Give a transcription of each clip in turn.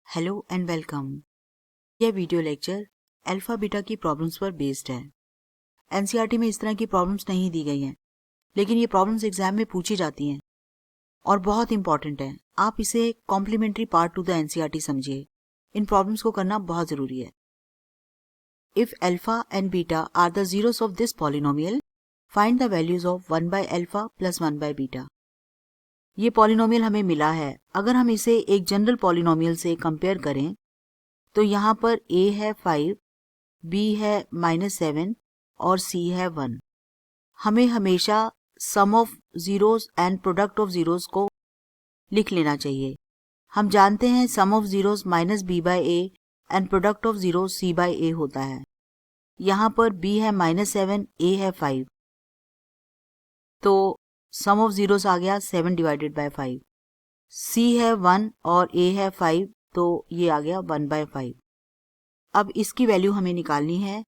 Hello and welcome. यह video lecture alpha beta की problems पर बेस्ड है। एनसीईआरटी में इस तरह की प्रॉब्लम्स नहीं दी गई हैं, लेकिन ये प्रॉब्लम्स एग्जाम में पूछी जाती हैं और बहुत इंपॉर्टेंट है। आप इसे complementary part to the NCERT समझिए। इन प्रॉब्लम्स को करना बहुत जरूरी है। If alpha and beta are the zeros of this polynomial, find the values of 1 by alpha plus 1 by beta. ये पॉलिनोमियल हमें मिला है। अगर हम इसे एक जनरल पॉलिनोमियल से कंपेयर करें तो यहाँ पर a है 5, b है -7 और c है 1। हमें हमेशा sum of zeros and product of zeros को लिख लेना चाहिए। हम जानते हैं sum of zeros -b by a and product of zeros c by a होता है। यहाँ पर b है -7, a है 5, तो सम ऑफ जीरोस आ गया 7 डिवाइडेड बाय 5। c है 1 और a है 5, तो ये आ गया 1 बाय 5। अब इसकी वैल्यू हमें निकालनी है।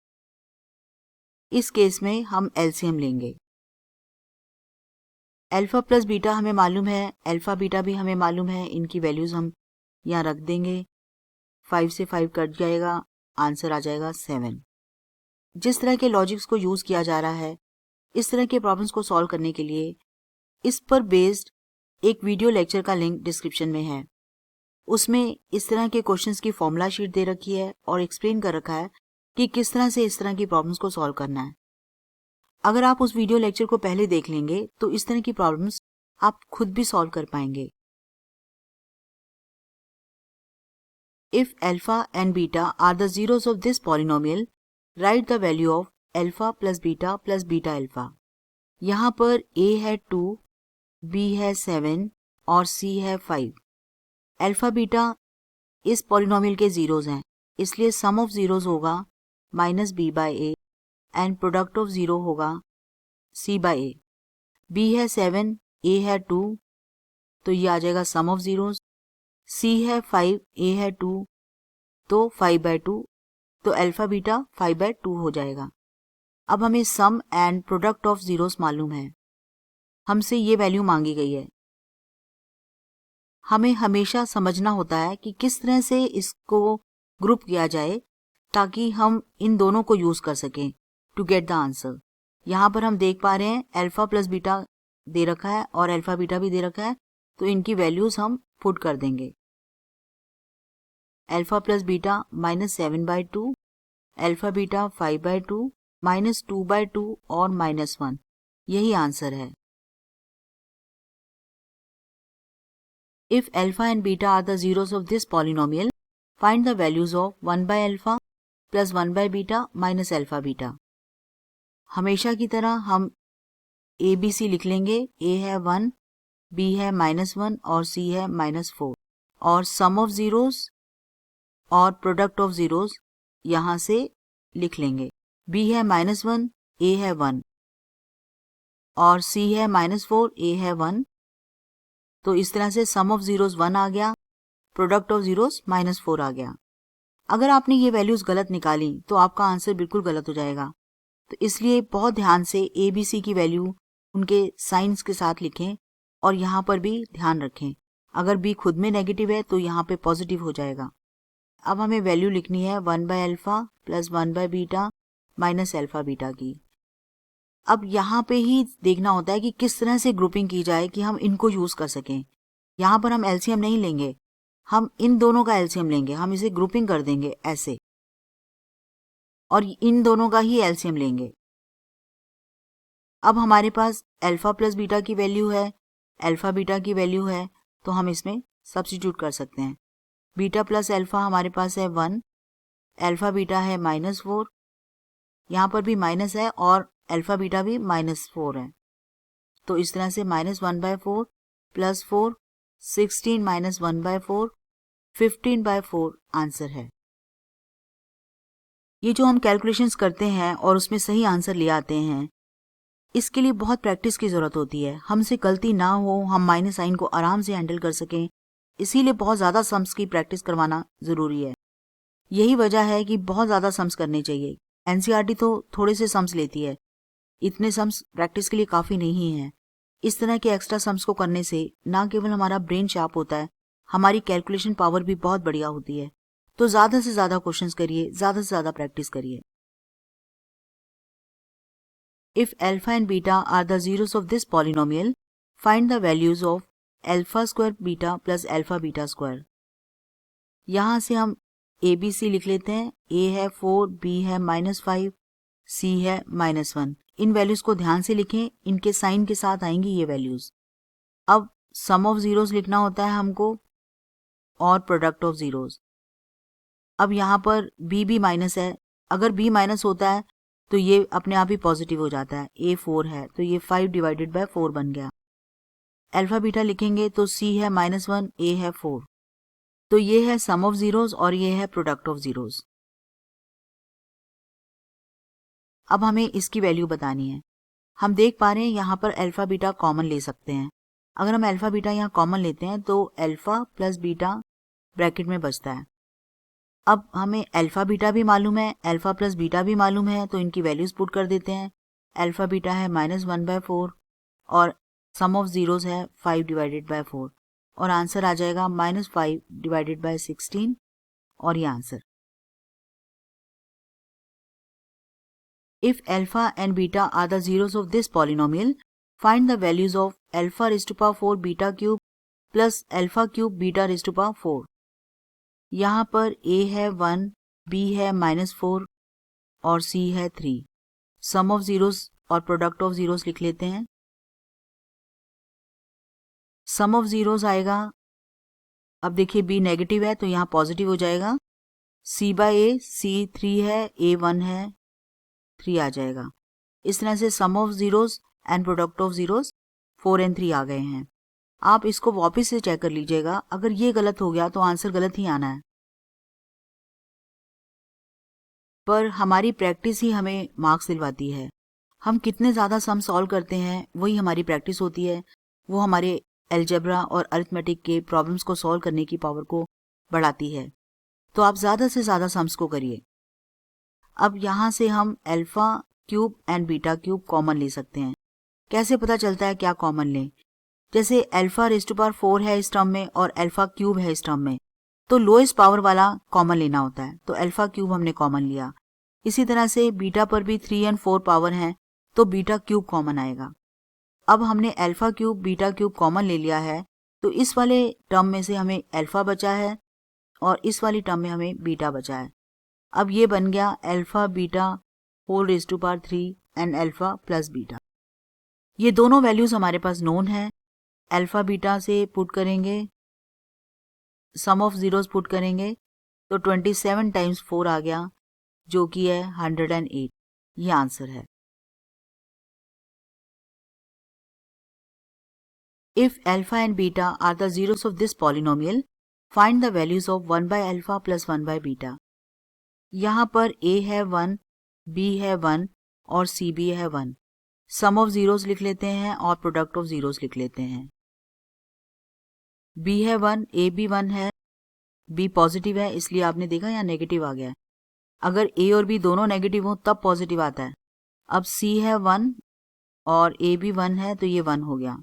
इस केस में हम एलसीएम लेंगे। अल्फा प्लस बीटा हमें मालूम है, अल्फा बीटा भी हमें मालूम है। इनकी वैल्यूज हम यहाँ रख देंगे। 5 से 5 कट जाएगा, आंसर आ जाएगा 7। जिस तरह के लॉजिक्स को यूज किया जा रहा है इस तरह के प्रॉब्लम्स को सॉल्व करने के लिए, इस पर बेस्ड एक वीडियो लेक्चर का लिंक डिस्क्रिप्शन में है। उसमें इस तरह के क्वेश्चंस की फॉर्मूला शीट दे रखी है और एक्सप्लेन कर रखा है कि किस तरह से इस तरह की प्रॉब्लम्स को सॉल्व करना है। अगर आप उस वीडियो लेक्चर को पहले देख लेंगे तो इस तरह की प्रॉब्लम्स आप खुद भी सॉल्व कर पाएंगे। If alpha and beta are the zeros of this polynomial, write the value of alpha plus beta alpha. यहाँ पर a है 2, b है 7 और c है 5। अल्फा बीटा इस पॉलिनोमियल के जीरोस हैं, इसलिए सम ऑफ जीरोस होगा -b by a and product of zero होगा c बाय a। b है 7, a है 2, तो ये आ जाएगा सम ऑफ जीरोस। c है 5, a है 2, तो 5 बाय 2, तो अल्फा बीटा 5 बाय 2 हो जाएगा। अब हमें सम एंड प्रोडक्ट ऑफ जीरोस मालूम है, हमसे ये वैल्यू मांगी गई है। हमें हमेशा समझना होता है कि किस तरह से इसको ग्रुप किया जाए ताकि हम इन दोनों को यूज कर सकें टू गेट द आंसर। यहाँ पर हम देख पा रहे हैं अल्फा प्लस बीटा दे रखा है और अल्फा बीटा भी दे रखा है, तो इनकी वैल्यूज हम पुट कर देंगे। Alpha plus beta -7 by 2, alpha beta 5 by 2, -2 by 2 और -1, यही आंसर है। If alpha and beta are the zeros of this polynomial, find the values of 1 by alpha plus 1 by beta minus alpha beta। हमेशा की तरह हम a b c लिख लेंगे। a है 1, b है -1 और c है -4, और सम ऑफ जीरोस और प्रोडक्ट ऑफ जीरोस यहाँ से लिख लेंगे। b है -1, a है 1 और c है -4, a है 1, तो इस तरह से सम ऑफ जीरोस 1 आ गया, प्रोडक्ट ऑफ जीरोस -4 आ गया। अगर आपने ये वैल्यूज गलत निकाली तो आपका आंसर बिल्कुल गलत हो जाएगा। तो इसलिए बहुत ध्यान से ए बी सी की वैल्यू उनके साइंस के साथ लिखें और यहाँ पर भी ध्यान रखें। अगर बी खुद में नेगेटिव है तो यहाँ पे पॉजिटिव हो जाएगा। अब हमें वैल्यू लिखनी है 1 by alpha plus 1 by beta minus alpha beta की। अब यहाँ पे ही देखना होता है कि किस तरह से ग्रुपिंग की जाए कि हम इनको यूज कर सकें। यहाँ पर हम एलसीएम नहीं लेंगे, हम इन दोनों का एलसीएम लेंगे। हम इसे ग्रुपिंग कर देंगे ऐसे, और इन दोनों का ही एलसीएम लेंगे। अब हमारे पास अल्फा प्लस बीटा की वैल्यू है, अल्फा बीटा की वैल्यू है, तो हम इसमें सब्स्टिट्यूट कर सकते हैं। बीटा प्लस अल्फा हमारे पास है 1, अल्फा बीटा है -4, यहाँ पर भी माइनस है और अल्फा बीटा भी -4 है, तो इस तरह से -1/4 प्लस 4, 16 - 1/4, 15/4 आंसर है। ये जो हम कैलकुलेशंस करते हैं और उसमें सही आंसर ले आते हैं, इसके लिए बहुत प्रैक्टिस की ज़रूरत होती है। हमसे गलती ना हो, हम माइनस साइन को आराम से हैंडल कर सकें, इसीलिए बहुत ज़्यादा सम्स की प्रैक्टिस करवाना ज़रूरी है। यही वजह है कि बहुत ज़्यादा सम्स करने चाहिए। एनसीईआरटी तो थोड़े से सम्स लेती है, इतने सम्स प्रैक्टिस के लिए काफ़ी नहीं है। इस तरह के एक्स्ट्रा सम्स को करने से ना केवल हमारा ब्रेन शार्प होता है, हमारी कैलकुलेशन पावर भी बहुत बढ़िया होती है। तो ज़्यादा से ज़्यादा क्वेश्चंस करिए, ज़्यादा से ज़्यादा प्रैक्टिस करिए। If alpha and beta are the zeros of this polynomial, find the values of alpha square beta plus alpha beta square। यहाँ से हम ABC लिख लेते हैं। A है 4, B है -5, C है -1। इन वैल्यूज को ध्यान से लिखें, इनके साइन के साथ आएंगी ये वैल्यूज। अब सम ऑफ जीरोस लिखना होता है हमको और प्रोडक्ट ऑफ जीरोस। अब यहाँ पर B भी माइनस है, अगर B माइनस होता है तो ये अपने आप ही पॉजिटिव हो जाता है। A 4 है तो ये 5 डिवाइडेड बाय 4 बन गया। अल्फा बीटा लिखेंगे तो C है -1, A है 4। तो ये है सम ऑफ जीरोस और ये है प्रोडक्ट ऑफ जीरोस। अब हमें इसकी वैल्यू बतानी है। हम देख पा रहे हैं यहाँ पर अल्फा बीटा कॉमन ले सकते हैं। अगर हम अल्फा बीटा यहाँ कॉमन लेते हैं तो अल्फा प्लस बीटा ब्रैकेट में बचता है। अब हमें अल्फा बीटा भी मालूम है, अल्फा प्लस बीटा भी मालूम है, तो इनकी वैल्यूज पुट कर देते हैं। अल्फा बीटा है -1/4 और सम ऑफ जीरोस है 5 डिवाइडेड बाय 4 और आंसर आ जाएगा -5 डिवाइडेड बाय 16 और ये answer. If alpha and beta are the zeros of this polynomial, find the values of alpha raised to power 4 beta cube plus alpha cube beta raised to power 4। यहाँ पर A है 1, B है -4 और C है 3। सम of zeros और product of zeros लिख लेते हैं। सम ऑफ जीरोस आएगा, अब देखिए B नेगेटिव है तो यहाँ पॉजिटिव हो जाएगा। C बाय A, C 3 है, A 1 है, 3 आ जाएगा। इस तरह से sum of zeros and product of zeros 4 और 3 आ गए हैं। आप इसको वापस से चेक कर लीजिएगा, अगर ये गलत हो गया तो आंसर गलत ही आना है। पर हमारी प्रैक्टिस ही हमें मार्क्स दिलवाती है। हम कितने ज़्यादा सम सॉल्व करते हैं वही हमारी प्रैक्टिस होती है, वो हमारे अलजेब्रा और अरिथमेटिक के प्रॉब्लम्स को सॉल्व करने की पावर को बढ़ाती है। तो आप ज़्यादा से ज़्यादा सम्स को करिए। अब यहाँ से हम alpha cube and beta cube common ले सकते हैं। कैसे पता चलता है क्या कॉमन लें? जैसे अल्फा रेज़ टू पावर 4 है इस टर्म में और अल्फा क्यूब है इस टर्म में, तो लोएस्ट पावर वाला कॉमन लेना होता है, तो अल्फा क्यूब हमने कॉमन लिया। इसी तरह से बीटा पर भी 3 और 4 पावर हैं, तो बीटा क्यूब कॉमन आएगा। अब हमने alpha cube beta cube common ले लिया है, तो इस वाले टर्म में से हमें अल्फा बचा है और इस वाली टर्म में हमें बीटा बचा है। अब ये बन गया alpha beta whole raise to power 3 and alpha plus beta. ये दोनों वैल्यूज हमारे पास नोन है। अल्फा बीटा से पुट करेंगे, सम ऑफ जीरोस पुट करेंगे तो 27 टाइम्स 4 आ गया, जो कि है 108। ये आंसर है। If alpha and beta are the zeros of this polynomial, find the values of 1/alpha plus 1/beta। यहाँ पर A है 1, B है 1 और C भी है 1। सम ऑफ जीरोस लिख लेते हैं और प्रोडक्ट ऑफ जीरोस लिख लेते हैं। B है 1, A भी 1 है, B पॉजिटिव है इसलिए आपने देखा यहाँ नेगेटिव आ गया है। अगर A और B दोनों नेगेटिव हो तब पॉजिटिव आता है। अब C है 1 और A भी 1 है तो ये 1 हो गया।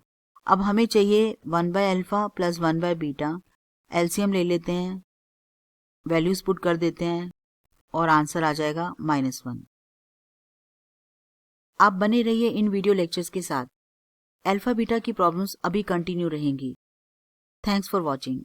अब हमें चाहिए 1/अल्फा प्लस 1/बीटा। एलसीएम ले लेते हैं, वैल्यूज पुट कर देते हैं और आंसर आ जाएगा -1। आप बने रहिए इन वीडियो लेक्चर्स के साथ। अल्फा बीटा की प्रॉब्लम्स अभी कंटिन्यू रहेंगी। Thanks for watching.